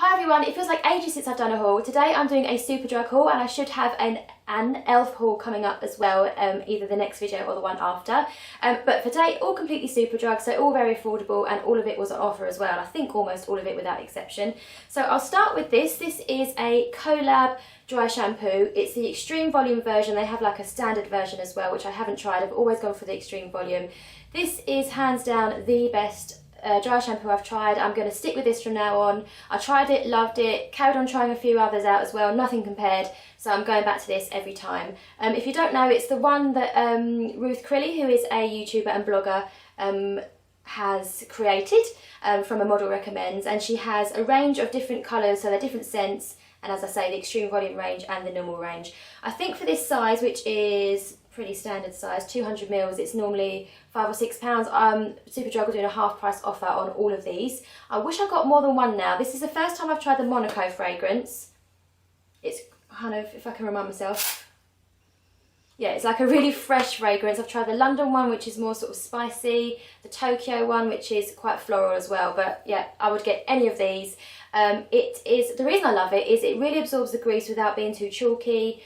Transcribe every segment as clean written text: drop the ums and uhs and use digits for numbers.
Hi everyone, it feels like ages since I've done a haul. Today I'm doing a Superdrug haul and I should have an e.l.f. haul coming up as well, either the next video or the one after. But for today, all completely Superdrug, so all very affordable, and all of it was on offer as well. I think almost all of it without exception. So I'll start with this. This is a collab dry shampoo. It's the extreme volume version. They have like a standard version as well, which I haven't tried. I've always gone for the extreme volume. This is hands down the best dry shampoo I've tried. I'm going to stick with this from now on. I tried it, loved it, carried on trying a few others out as well, nothing compared, so I'm going back to this every time. If you don't know, it's the one that Ruth Crilly, who is a YouTuber and blogger, has created from A Model Recommends, and she has a range of different colours, so they're different scents, and as I say, the extreme volume range and the normal range. I think for this size, which is pretty standard size, 200 mils, it's normally £5 or £6. Superdrug are doing a half price offer on all of these. I wish I got more than one now. This is the first time I've tried the Monaco fragrance. It's kind of, if I can remind myself, yeah, it's like a really fresh fragrance. I've tried the London one, which is more sort of spicy, the Tokyo one, which is quite floral as well, but yeah, I would get any of these. It is, the reason I love it is it really absorbs the grease without being too chalky,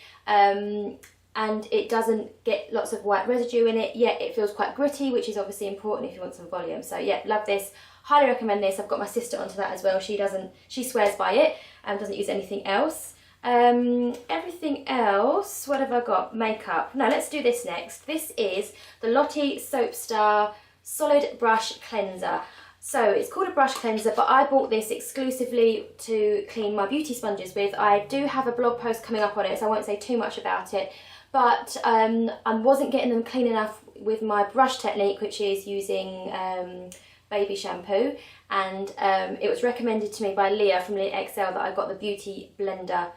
and it doesn't get lots of white residue in it, yet it feels quite gritty, which is obviously important if you want some volume. So yeah, love this, highly recommend this. I've got my sister onto that as well. She swears by it and doesn't use anything else. Everything else, what have I got? Makeup. No, let's do this next. This is the Lottie Soap Star Solid Brush Cleanser. So it's called a brush cleanser, but I bought this exclusively to clean my beauty sponges with. I do have a blog post coming up on it, so I won't say too much about it, but I wasn't getting them clean enough with my brush technique, which is using baby shampoo, and it was recommended to me by Leah from Leah XL that I got the Beauty Blender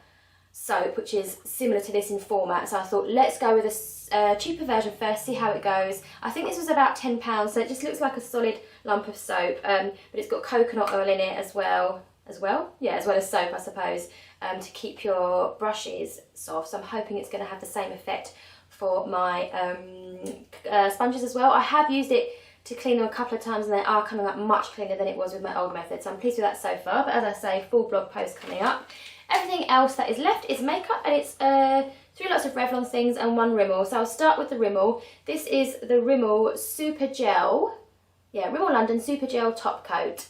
soap, which is similar to this in format, so I thought let's go with a cheaper version first, see how it goes. I think this was about £10, so it just looks like a solid lump of soap, but it's got coconut oil in it as well as soap, I suppose, to keep your brushes soft. So I'm hoping it's going to have the same effect for my sponges as well. I have used it to clean them a couple of times and they are coming up much cleaner than it was with my old method, so I'm pleased with that so far. But as I say, full blog post coming up. Everything else that is left is makeup, and it's 3 lots of Revlon things and 1 Rimmel. So I'll start with the Rimmel. This is the Rimmel Super Gel, yeah, Rimmel London Super Gel Top Coat.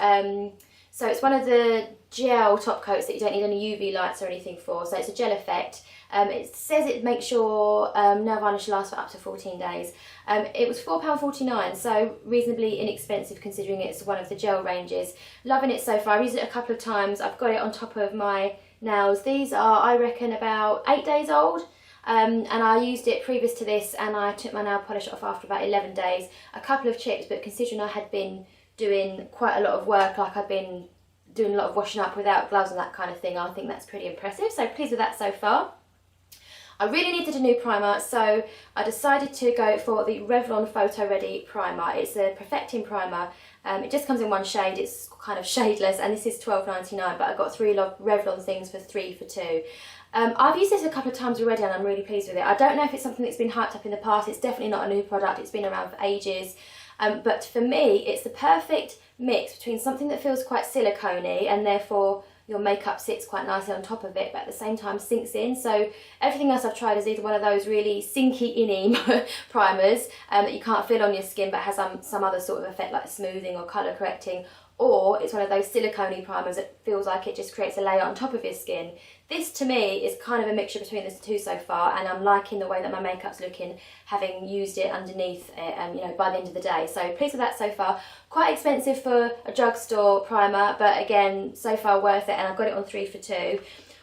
So it's one of the gel top coats that you don't need any UV lights or anything for, so it's a gel effect. It says it makes your nail varnish last for up to 14 days. It was £4.49, so reasonably inexpensive considering it's one of the gel ranges. Loving it so far. I've used it a couple of times. I've got it on top of my nails. These are, I reckon, about 8 days old. And I used it previous to this, and I took my nail polish off after about 11 days. A couple of chips, but considering I had been doing quite a lot of work, like I've been doing a lot of washing up without gloves and that kind of thing, I think that's pretty impressive. So pleased with that so far. I really needed a new primer, so I decided to go for the Revlon Photo Ready Primer. It's a Perfecting Primer. It just comes in one shade, it's kind of shadeless, and this is £12.99, but I got 3 Revlon things for 3 for 2. I've used this a couple of times already and I'm really pleased with it. I don't know if it's something that's been hyped up in the past. It's definitely not a new product, it's been around for ages. But for me, it's the perfect mix between something that feels quite silicone-y and therefore your makeup sits quite nicely on top of it, but at the same time sinks in. So everything else I've tried is either one of those really sinky-inny primers that you can't feel on your skin but has some other sort of effect like smoothing or colour correcting, or it's one of those silicone-y primers that feels like it just creates a layer on top of your skin. This to me is kind of a mixture between the two so far, and I'm liking the way that my makeup's looking, having used it underneath it, you know, by the end of the day. So pleased with that so far. Quite expensive for a drugstore primer, but again, so far worth it, and I've got it on 3 for 2.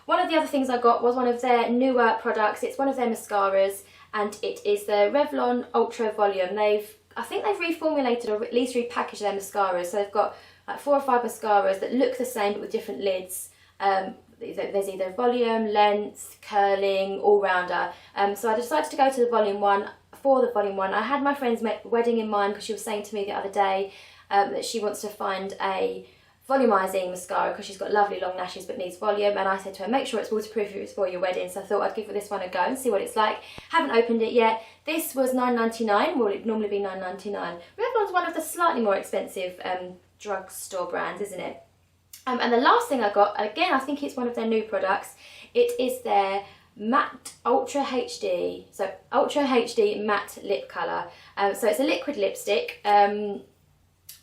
One of the other things I got was one of their newer products. It's one of their mascaras, and it is the Revlon Ultra Volume. I think they've reformulated or at least repackaged their mascaras, so they've got like 4 or 5 mascaras that look the same but with different lids. There's either volume, length, curling, all-rounder. So I decided to go to the volume one. For the volume one, I had my friend's wedding in mind because she was saying to me the other day that she wants to find a volumizing mascara because she's got lovely long lashes but needs volume, and I said to her, make sure it's waterproof if it's for your wedding. So I thought I'd give this one a go and see what it's like. Haven't opened it yet. This was £9.99. Well, it'd normally be £9.99. Revlon's one of the slightly more expensive drugstore brands, isn't it? And the last thing I got, again, I think it's one of their new products. It is their Matte Ultra HD, so Ultra HD Matte Lip Colour. So it's a liquid lipstick. I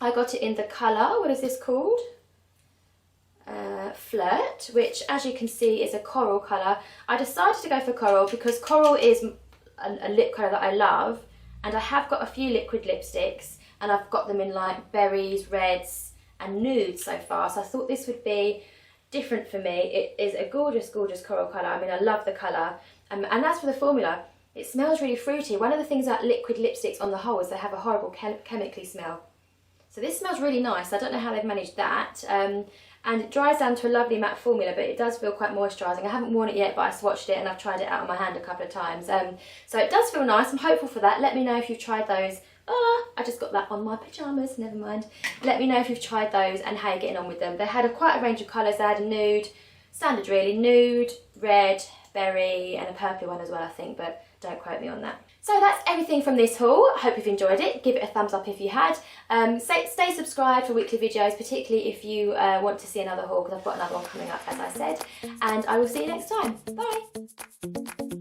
got it in the colour, what is this called? Flirt, which as you can see is a coral colour. I decided to go for coral because coral is a lip colour that I love, and I have got a few liquid lipsticks and I've got them in like berries, reds and nudes so far, so I thought this would be different for me. It is a gorgeous, gorgeous coral colour. I mean, I love the colour. And as for the formula, it smells really fruity. One of the things about liquid lipsticks on the whole is they have a horrible chemically smell. So this smells really nice. I don't know how they've managed that. And it dries down to a lovely matte formula, but it does feel quite moisturising. I haven't worn it yet, but I swatched it and I've tried it out on my hand a couple of times. So it does feel nice. I'm hopeful for that. Let me know if you've tried those. I just got that on my pyjamas, never mind. Let me know if you've tried those and how you're getting on with them. They had quite a range of colours. They had a nude, standard really, nude, red, berry and a purple one as well, I think, but don't quote me on that. So that's everything from this haul. I hope you've enjoyed it. Give it a thumbs up if you had. Stay subscribed for weekly videos, particularly if you want to see another haul, because I've got another one coming up, as I said. And I will see you next time. Bye.